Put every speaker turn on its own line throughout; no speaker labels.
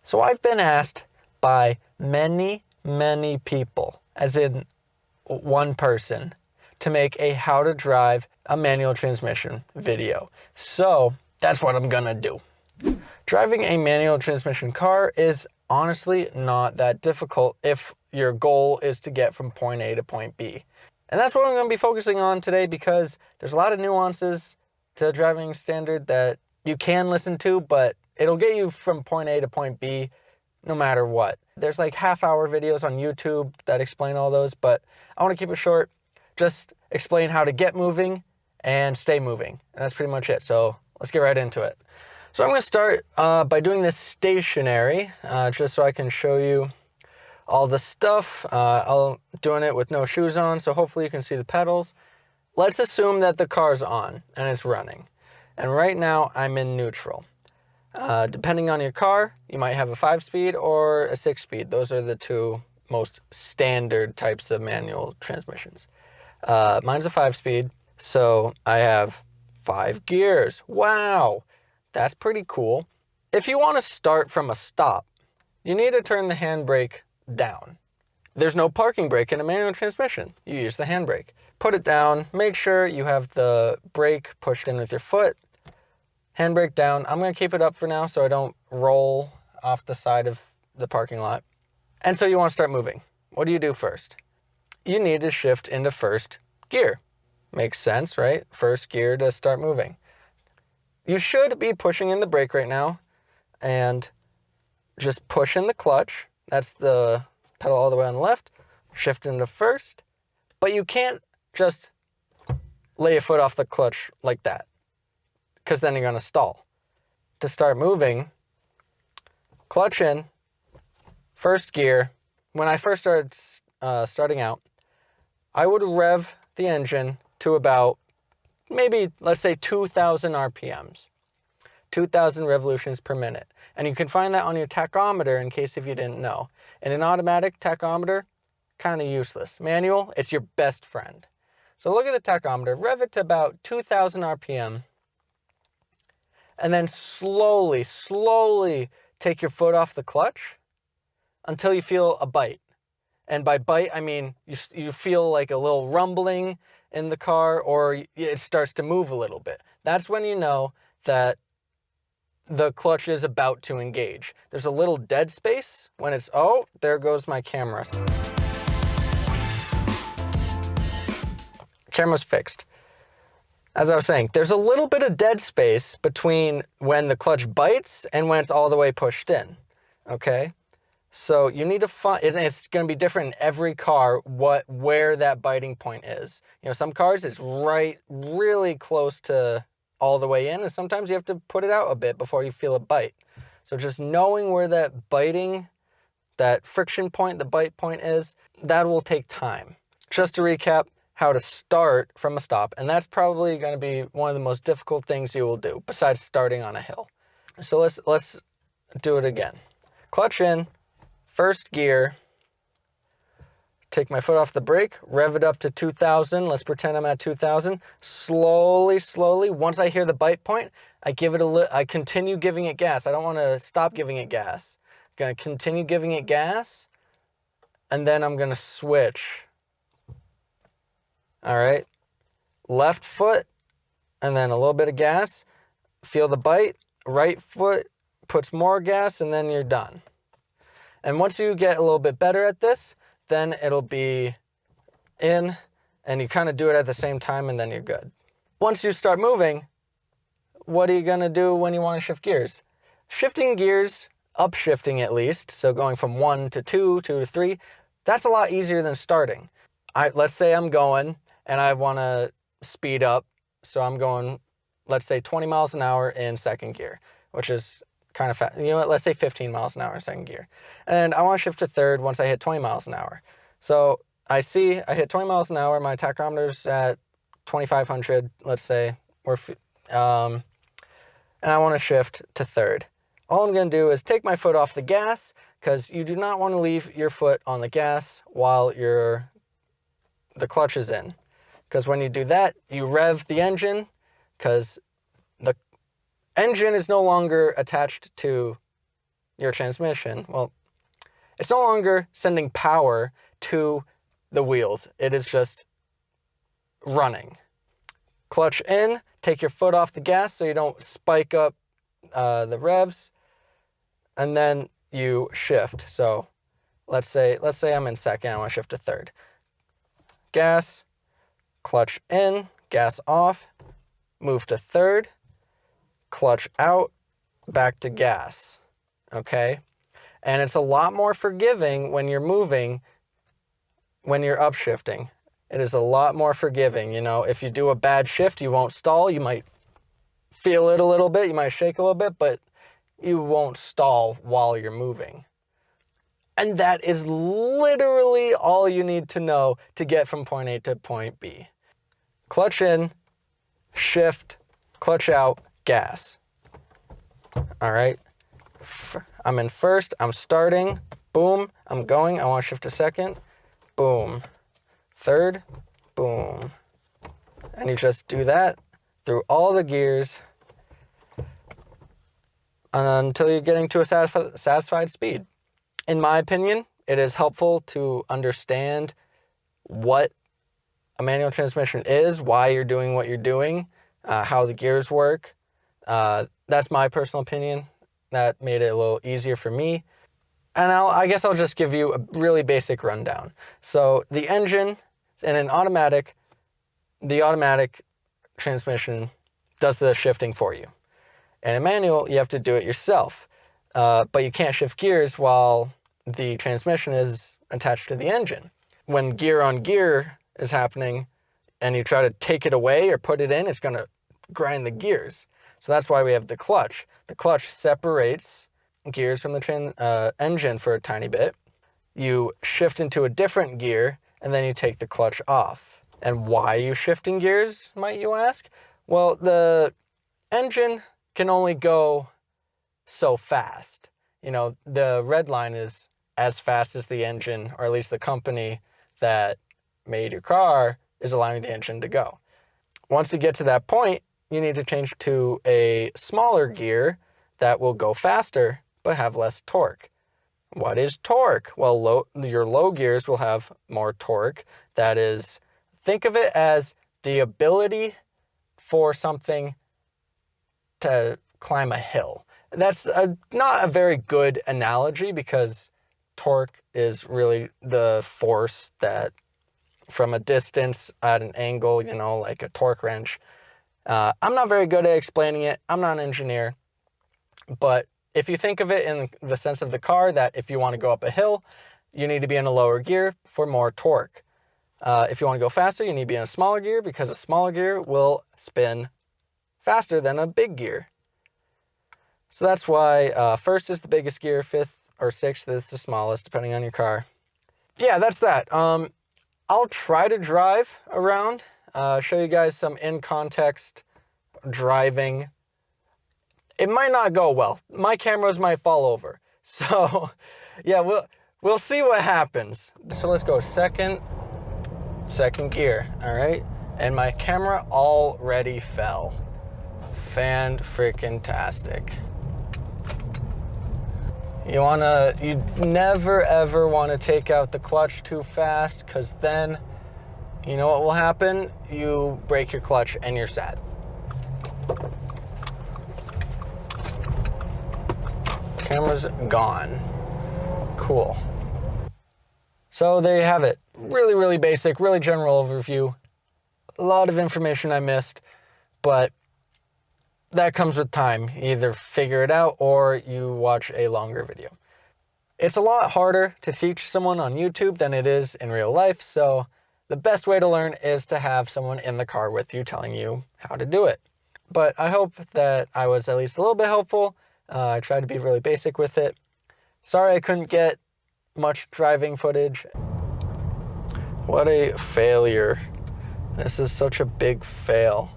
So I've been asked by many people, as in one person, to make a how to drive a manual transmission video. So that's what I'm gonna do. Driving a manual transmission car is honestly not that difficult if your goal is to get from point A to point B. And that's what I'm gonna be focusing on today, because there's a lot of nuances to driving standard that you can listen to, but it'll get you from point A to point B no matter what. There's like half-hour videos on YouTube that explain all those, but I want to keep it short. Just explain how to get moving and stay moving. And that's pretty much it. So let's get right into it. So I'm going to start by doing this stationary, just so I can show you all the stuff. I'm doing it with no shoes on, so hopefully you can see the pedals. Let's assume that the car's on and it's running. And right now I'm in neutral. Depending on your car, you might have a 5-speed or a 6-speed. Those are the two most standard types of manual transmissions. Mine's a 5-speed, so I have 5 gears. Wow, that's pretty cool. If you want to start from a stop, you need to turn the handbrake down. There's no parking brake in a manual transmission. You use the handbrake. Put it down, make sure you have the brake pushed in with your foot. Handbrake down. I'm going to keep it up for now so I don't roll off the side of the parking lot. And so you want to start moving. What do you do first? You need to shift into first gear. Makes sense, right? First gear to start moving. You should be pushing in the brake right now and just push in the clutch. That's the pedal all the way on the left. Shift into first. But you can't just lay your foot off the clutch like that, because then you're going to stall. To start moving, clutch in, first gear. When I first started starting out, I would rev the engine to about maybe, let's say, 2,000 RPMs, 2,000 revolutions per minute. And you can find that on your tachometer in case if you didn't know. In an automatic tachometer, kind of useless. Manual, it's your best friend. So look at the tachometer, rev it to about 2,000 RPM. And then slowly take your foot off the clutch until you feel a bite. And by bite, I mean you feel like a little rumbling in the car, or it starts to move a little bit. That's when you know that the clutch is about to engage. There's a little dead space when it's, oh, there goes my camera. Camera's fixed. As I was saying, there's a little bit of dead space between when the clutch bites and when it's all the way pushed in, okay? So you need to find, it's going to be different in every car, where that biting point is. You know, some cars, it's really close to all the way in, and sometimes you have to put it out a bit before you feel a bite. So just knowing where that friction point, the bite point is, that will take time. Just to recap, how to start from a stop, and that's probably going to be one of the most difficult things you will do besides starting on a hill. So let's do it again. Clutch in, first gear, take my foot off the brake, rev it up to 2,000. Let's pretend I'm at 2,000. Slowly, once I hear the bite point, I continue giving it gas. I don't want to stop giving it gas. I'm going to continue giving it gas, and then I'm going to switch. All right, left foot, and then a little bit of gas, feel the bite, right foot puts more gas, and then you're done. And once you get a little bit better at this, then it'll be in, and you kind of do it at the same time, and then you're good. Once you start moving, what are you going to do when you want to shift gears? Shifting gears, upshifting at least, so going from 1 to 2, 2 to 3, that's a lot easier than starting. Let's say I'm going, and I want to speed up, so I'm going, let's say 20 miles an hour in second gear, which is kind of fast. You know what, let's say 15 miles an hour in second gear. And I want to shift to third once I hit 20 miles an hour. So I hit 20 miles an hour, my tachometer's at 2,500, let's say, and I want to shift to third. All I'm going to do is take my foot off the gas, because you do not want to leave your foot on the gas while the clutch is in. Because when you do that, you rev the engine, because the engine is no longer attached to your transmission, well, it's no longer sending power to the wheels. It is just running. Clutch in, take your foot off the gas so you don't spike up the revs, and then you shift. So let's say I'm in second, I want to shift to third. Gas, clutch in, gas off, move to third, clutch out, back to gas. Okay? And it's a lot more forgiving when you're moving, when you're upshifting. It is a lot more forgiving. You know, if you do a bad shift, you won't stall. You might feel it a little bit, you might shake a little bit, but you won't stall while you're moving. And that is literally all you need to know to get from point A to point B. Clutch in, shift, clutch out, gas. All right. I'm in first, I'm starting, boom, I'm going, I want to shift to second, boom. Third, boom. And you just do that through all the gears until you're getting to a satisfied speed. In my opinion, it is helpful to understand what a manual transmission is, why you're doing what you're doing, how the gears work. That's my personal opinion. That made it a little easier for me. And I guess I'll just give you a really basic rundown. So the engine in an automatic, the automatic transmission does the shifting for you. In a manual, you have to do it yourself. But you can't shift gears while the transmission is attached to the engine. When gear on gear is happening and you try to take it away or put it in, it's going to grind the gears. So that's why we have the clutch. The clutch separates gears from the engine for a tiny bit. You shift into a different gear, and then you take the clutch off. And why are you shifting gears, might you ask? Well, the engine can only go so fast. You know, the red line is as fast as the engine, or at least the company that made your car is allowing the engine to go. Once you get to that point, you need to change to a smaller gear that will go faster but have less torque. What is torque? Well, your low gears will have more torque. That is, think of it as the ability for something to climb a hill. That's not a very good analogy because torque is really the force that from a distance at an angle, you know, like a torque wrench. I'm not very good at explaining it. I'm not an engineer. But if you think of it in the sense of the car, that if you want to go up a hill, you need to be in a lower gear for more torque. If you want to go faster, you need to be in a smaller gear because a smaller gear will spin faster than a big gear. So that's why first is the biggest gear, fifth or sixth is the smallest, depending on your car. Yeah, that's that. I'll try to drive around, show you guys some in-context driving. It might not go well. My cameras might fall over. So, yeah, we'll see what happens. So let's go second gear, all right? And my camera already fell. Fan-freaking-tastic. You never ever want to take out the clutch too fast, because then, you know what will happen? You break your clutch and you're sad. Camera's gone. Cool. So there you have it. Really, really basic, really general overview. A lot of information I missed, but that comes with time. You either figure it out or you watch a longer video. It's a lot harder to teach someone on YouTube than it is in real life, so the best way to learn is to have someone in the car with you telling you how to do it. But I hope that I was at least a little bit helpful. I tried to be really basic with it. Sorry I couldn't get much driving footage. What a failure. This is such a big fail.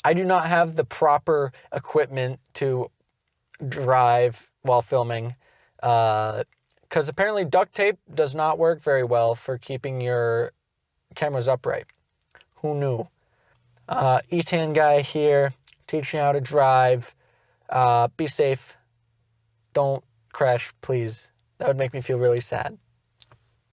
I do not have the proper equipment to drive while filming because apparently duct tape does not work very well for keeping your cameras upright. Who knew? E-Tan guy here, teaching you how to drive. Be safe. don't crash, please. That would make me feel really sad.